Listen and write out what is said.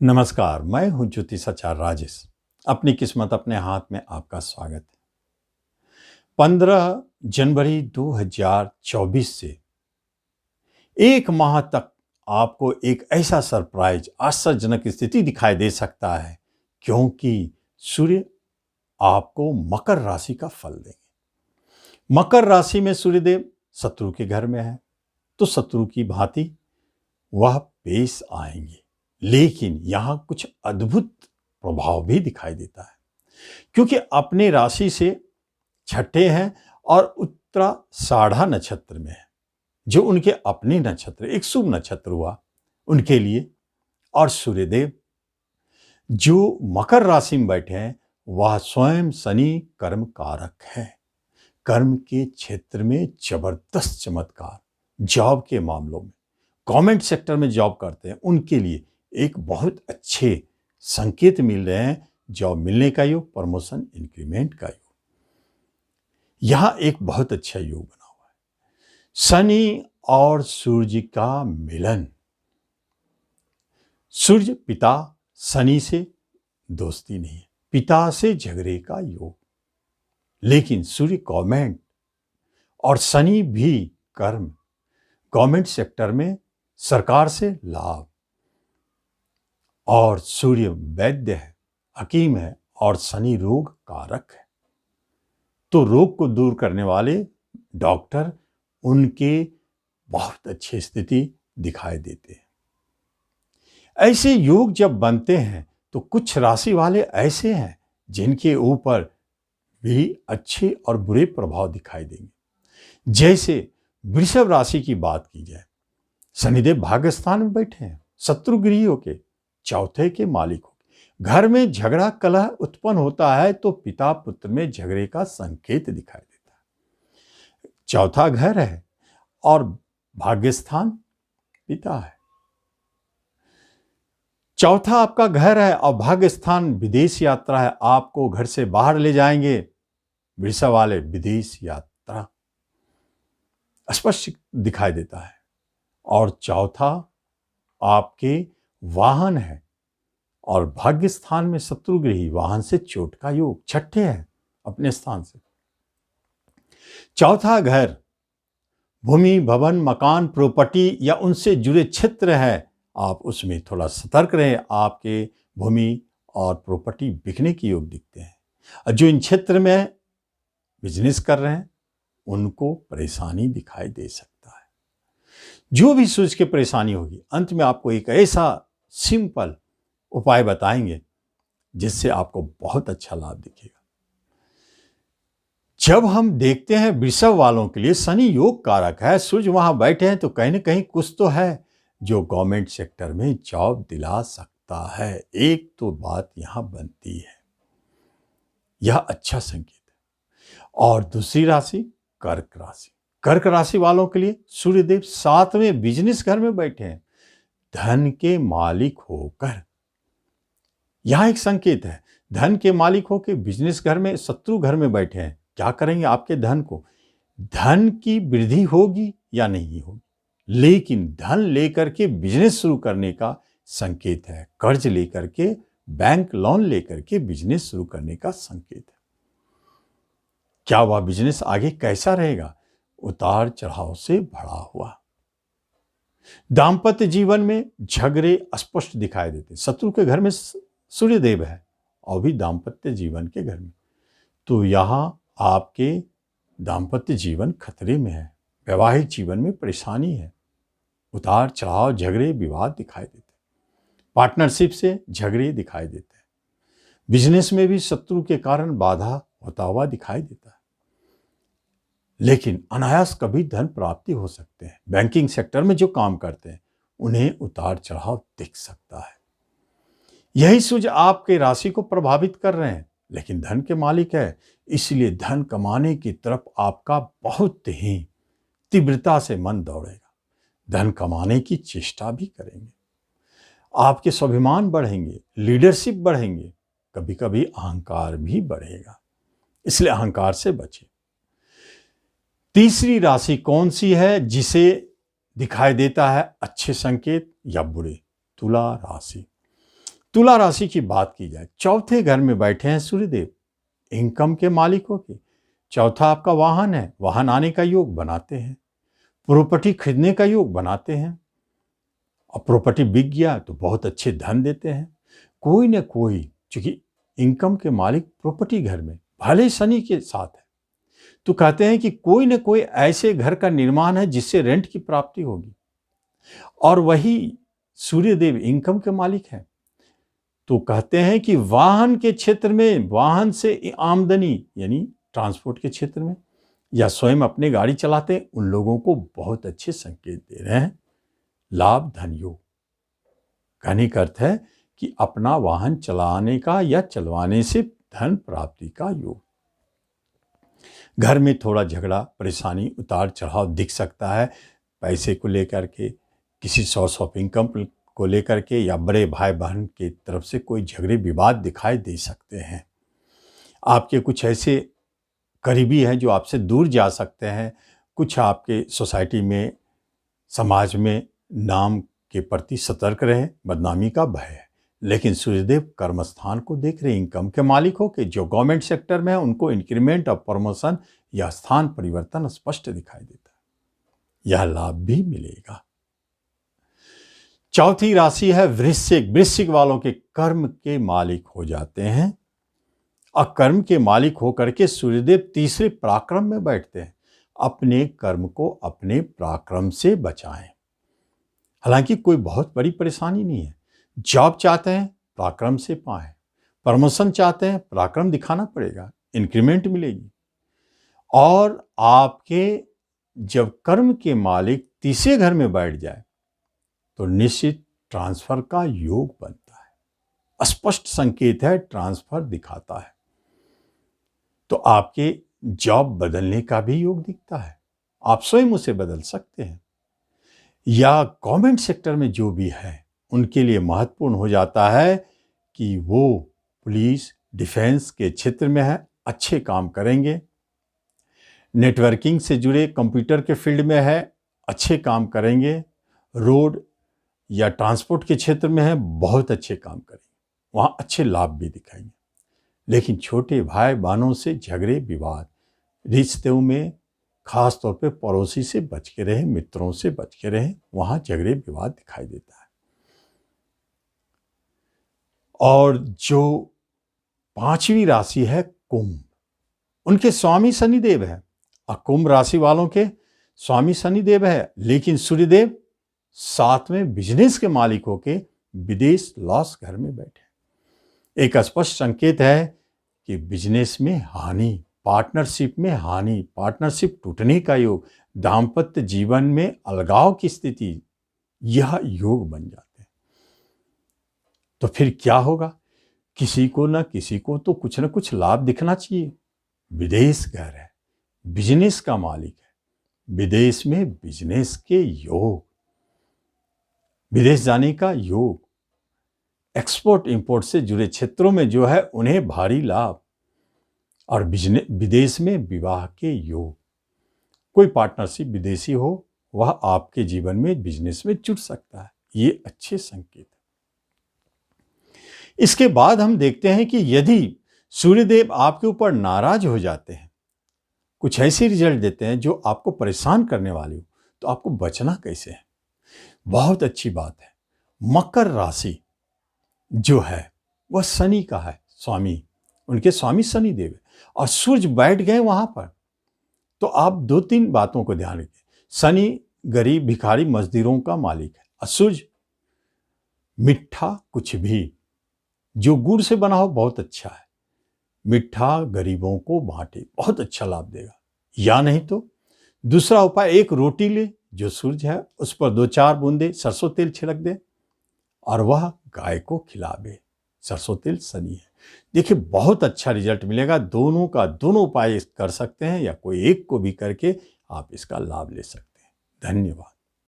नमस्कार, मैं हूं ज्योतिष आचार्य राजेश। अपनी किस्मत अपने हाथ में आपका स्वागत है। 15 जनवरी 2024 से एक माह तक आपको एक ऐसा सरप्राइज आश्चर्यजनक स्थिति दिखाई दे सकता है, क्योंकि सूर्य आपको मकर राशि का फल देंगे। मकर राशि में सूर्यदेव शत्रु के घर में है, तो शत्रु की भांति वह पेश आएंगे, लेकिन यहां कुछ अद्भुत प्रभाव भी दिखाई देता है, क्योंकि अपने राशि से छठे हैं और उत्तराषाढ़ा नक्षत्र में है, जो उनके अपने नक्षत्र एक शुभ नक्षत्र हुआ उनके लिए। और सूर्यदेव जो मकर राशि में बैठे हैं वह स्वयं शनि कर्म कारक है। कर्म के क्षेत्र में जबरदस्त चमत्कार, जॉब के मामलों में, गवर्नमेंट सेक्टर में जॉब करते हैं उनके लिए एक बहुत अच्छे संकेत मिल रहे हैं। जॉब मिलने का योग, प्रमोशन इंक्रीमेंट का योग, यहां एक बहुत अच्छा योग बना हुआ है। शनि और सूर्य का मिलन, सूर्य पिता, शनि से दोस्ती नहीं है, पिता से झगड़े का योग, लेकिन सूर्य गवर्नमेंट और शनि भी कर्म, गवर्नमेंट सेक्टर में सरकार से लाभ। और सूर्य वैद्य है, हकीम है, और शनि रोग कारक है, तो रोग को दूर करने वाले डॉक्टर, उनके बहुत अच्छी स्थिति दिखाई देते हैं। ऐसे योग जब बनते हैं तो कुछ राशि वाले ऐसे हैं जिनके ऊपर भी अच्छे और बुरे प्रभाव दिखाई देंगे। जैसे वृषभ राशि की बात की जाए, शनिदेव भाग्यस्थान में बैठे हैं, शत्रु गृहियों के चौथे के मालिक हो, घर में झगड़ा कलह उत्पन्न होता है तो पिता पुत्र में झगड़े का संकेत दिखाई देता है। चौथा घर है और भाग्यस्थान पिता है। चौथा आपका घर है और भाग्यस्थान विदेश यात्रा है, आपको घर से बाहर ले जाएंगे वृषभ वाले, विदेश यात्रा स्पष्ट दिखाई देता है। और चौथा आपके वाहन है और भाग्य स्थान में शत्रुगृही, वाहन से चोट का योग, छठे है अपने स्थान से। चौथा घर भूमि, भवन, मकान, प्रॉपर्टी या उनसे जुड़े क्षेत्र है, आप उसमें थोड़ा सतर्क रहें, आपके भूमि और प्रॉपर्टी बिकने के योग दिखते हैं। और जो इन क्षेत्र में बिजनेस कर रहे हैं उनको परेशानी दिखाई दे सकता है। जो भी सोच के परेशानी होगी, अंत में आपको एक ऐसा सिंपल उपाय बताएंगे जिससे आपको बहुत अच्छा लाभ दिखेगा। जब हम देखते हैं वृषभ वालों के लिए शनि योग कारक है, सूर्य वहां बैठे हैं, तो कहीं ना कहीं कुछ तो है जो गवर्नमेंट सेक्टर में जॉब दिला सकता है। एक तो बात यहां बनती है, यह अच्छा संकेत है। और दूसरी राशि कर्क राशि, कर्क राशि वालों के लिए सूर्यदेव 7वें बिजनेस घर में बैठे हैं, धन के मालिक होकर। यहां एक संकेत है, धन के मालिक होकर बिजनेस घर में, शत्रु घर में बैठे हैं। क्या करेंगे आपके धन को? धन की वृद्धि होगी या नहीं होगी, लेकिन धन लेकर के बिजनेस शुरू करने का संकेत है। कर्ज लेकर के, बैंक लोन लेकर के बिजनेस शुरू करने का संकेत है। क्या वह बिजनेस आगे कैसा रहेगा? उतार चढ़ाव से भरा हुआ। दांपत्य जीवन में झगड़े स्पष्ट दिखाई देते, शत्रु के घर में सूर्यदेव है और भी दांपत्य जीवन के घर में, तो यहां आपके दांपत्य जीवन खतरे में है, वैवाहिक जीवन में परेशानी है, उतार चढ़ाव, झगड़े, विवाद दिखाई देते, पार्टनरशिप से झगड़े दिखाई देते हैं, बिजनेस में भी शत्रु के कारण बाधा होता हुआ दिखाई देता है। लेकिन अनायास कभी धन प्राप्ति हो सकते हैं। बैंकिंग सेक्टर में जो काम करते हैं उन्हें उतार चढ़ाव दिख सकता है। यही सूर्य आपके राशि को प्रभावित कर रहे हैं, लेकिन धन के मालिक है, इसलिए धन कमाने की तरफ आपका बहुत ही तीव्रता से मन दौड़ेगा, धन कमाने की चेष्टा भी करेंगे, आपके स्वाभिमान बढ़ेंगे, लीडरशिप बढ़ेंगे, कभी कभी अहंकार भी बढ़ेगा, इसलिए अहंकार से बचें। तीसरी राशि कौन सी है जिसे दिखाई देता है अच्छे संकेत या बुरे? तुला राशि। तुला राशि की बात की जाए, चौथे घर में बैठे हैं सूर्यदेव, इनकम के मालिक होके। चौथा आपका वाहन है, वाहन आने का योग बनाते हैं, प्रॉपर्टी खरीदने का योग बनाते हैं। और प्रॉपर्टी बिक गया तो बहुत अच्छे धन देते हैं। कोई न कोई, चूंकि इनकम के मालिक प्रॉपर्टी घर में भले शनि के साथ है, तो कहते हैं कि कोई न कोई ऐसे घर का निर्माण है जिससे रेंट की प्राप्ति होगी, और वही सूर्यदेव इनकम के मालिक हैं। तो कहते हैं कि वाहन के क्षेत्र में, वाहन से आमदनी यानी ट्रांसपोर्ट के क्षेत्र में, या स्वयं अपने गाड़ी चलाते हैं, उन लोगों को बहुत अच्छे संकेत दे रहे हैं। लाभ धन योग, कहने का अर्थ है कि अपना वाहन चलाने का या चलवाने से धन प्राप्ति का योग। घर में थोड़ा झगड़ा, परेशानी, उतार चढ़ाव दिख सकता है, पैसे को लेकर के, किसी सोर्स ऑफ इनकम को लेकर के, या बड़े भाई बहन की तरफ से कोई झगड़े विवाद दिखाई दे सकते हैं। आपके कुछ ऐसे करीबी हैं जो आपसे दूर जा सकते हैं। कुछ आपके सोसाइटी में, समाज में नाम के प्रति सतर्क रहें, बदनामी का भय है। लेकिन सूर्यदेव कर्मस्थान को देख रहे, इनकम के मालिक हो के जो गवर्नमेंट सेक्टर में है उनको इंक्रीमेंट और प्रमोशन या स्थान परिवर्तन स्पष्ट दिखाई देता है, यह लाभ भी मिलेगा। चौथी राशि है वृश्चिक। वृश्चिक वालों के कर्म के मालिक हो जाते हैं, और कर्म के मालिक होकर के सूर्यदेव तीसरे पराक्रम में बैठते हैं। अपने कर्म को अपने पराक्रम से बचाएं। हालांकि कोई बहुत बड़ी परेशानी नहीं है। जॉब चाहते हैं, पराक्रम से पाएं। प्रमोशन चाहते हैं, पराक्रम दिखाना पड़ेगा, इंक्रीमेंट मिलेगी। और आपके जब कर्म के मालिक तीसरे घर में बैठ जाए तो निश्चित ट्रांसफर का योग बनता है। स्पष्ट संकेत है, ट्रांसफर दिखाता है। तो आपके जॉब बदलने का भी योग दिखता है, आप स्वयं उसे बदल सकते हैं। या गवर्नमेंट सेक्टर में जो भी है उनके लिए महत्वपूर्ण हो जाता है कि वो पुलिस, डिफेंस के क्षेत्र में है, अच्छे काम करेंगे। नेटवर्किंग से जुड़े कंप्यूटर के फील्ड में है, अच्छे काम करेंगे। रोड या ट्रांसपोर्ट के क्षेत्र में है, बहुत अच्छे काम करेंगे, वहाँ अच्छे लाभ भी दिखाएंगे। लेकिन छोटे भाई बहनों से झगड़े विवाद, रिश्तों में खास तौर पे पड़ोसी से बच के रहे, मित्रों से बच के रहे, वहाँ झगड़े विवाद दिखाई देता है। और जो पांचवी राशि है कुंभ, उनके स्वामी शनिदेव है, और कुंभ राशि वालों के स्वामी शनिदेव है, लेकिन सूर्यदेव साथ में बिजनेस के मालिक होके विदेश लॉस घर में बैठे। एक स्पष्ट संकेत है कि बिजनेस में हानि, पार्टनरशिप में हानि, पार्टनरशिप टूटने का योग, दाम्पत्य जीवन में अलगाव की स्थिति, यह योग बन जाते हैं। तो फिर क्या होगा? किसी को न किसी को तो कुछ न कुछ लाभ दिखना चाहिए। विदेश घर है, बिजनेस का मालिक है, विदेश में बिजनेस के योग, विदेश जाने का योग, एक्सपोर्ट इंपोर्ट से जुड़े क्षेत्रों में जो है उन्हें भारी लाभ, और विदेश में विवाह के योग। कोई पार्टनरशिप विदेशी हो, वह आपके जीवन में बिजनेस में जुड़ सकता है, ये अच्छे संकेत है। इसके बाद हम देखते हैं कि यदि सूर्यदेव आपके ऊपर नाराज हो जाते हैं, कुछ ऐसे रिजल्ट देते हैं जो आपको परेशान करने वाले हो, तो आपको बचना कैसे है? बहुत अच्छी बात है। मकर राशि जो है वह शनि का है स्वामी, उनके स्वामी शनि देव है, और सूर्य बैठ गए वहां पर। तो आप 2-3 बातों को ध्यान रखें। शनि गरीब भिखारी मजदूरों का मालिक है, और सूर्य मिठा कुछ भी जो गुड़ से बना हो बहुत अच्छा है, मिठा गरीबों को बांटे, बहुत अच्छा लाभ देगा। या नहीं तो दूसरा उपाय, एक रोटी ले, जो सूर्य है उस पर 2-4 बूंदे सरसों तेल छिड़क दे और वह गाय को खिलावे। सरसों तेल शनि है। देखिए बहुत अच्छा रिजल्ट मिलेगा। दोनों उपाय कर सकते हैं, या कोई एक को भी करके आप इसका लाभ ले सकते हैं। धन्यवाद।